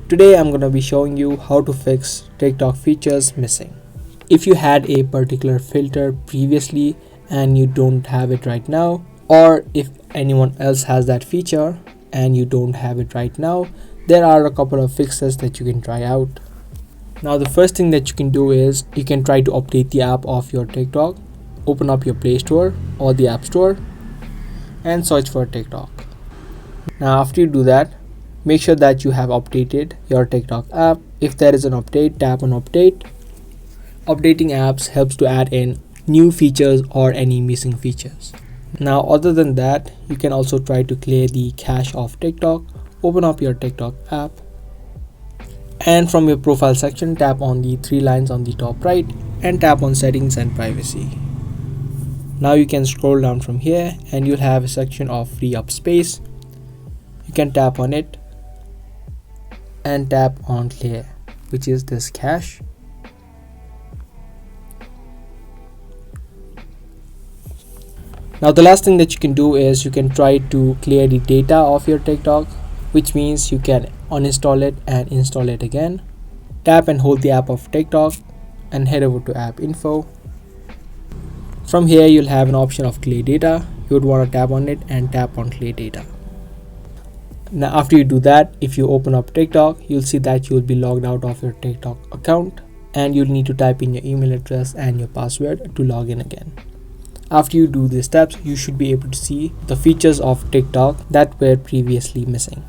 Today I'm gonna be showing you how to fix TikTok features missing. If you had a particular filter previously and you don't have it right now, or if anyone else has that feature and you don't have it right now, there are a couple of fixes that you can try out. Now the first thing that you can do is you can try to update the app of your TikTok. Open up your Play Store or the App Store and search for TikTok. Now after you do that, make sure that you have updated your TikTok app. If there is an update, tap on update. Updating apps helps to add in new features or any missing features. Now other than that, you can also try to clear the cache of TikTok. Open up your TikTok app and from your profile section, tap on the three lines on the top right and tap on settings and privacy. Now you can scroll down from here and you'll have a section of free up space. You can tap on it and tap on clear, which is this cache. Now the last thing that you can do is you can try to clear the data of your TikTok, which means you can uninstall it and install it again. Tap and hold the app of TikTok and head over to app info. From here you'll have an option of clear data. You would want to tap on it and tap on clear data. Now after you do that, if you open up TikTok, you'll see that you'll be logged out of your TikTok account and you'll need to type in your email address and your password to log in again. After you do these steps, you should be able to see the features of TikTok that were previously missing.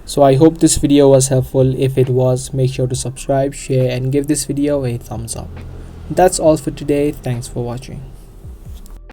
So I hope this video was helpful. If it was, make sure to subscribe, share and give this video a thumbs up. That's all for today. Thanks for watching.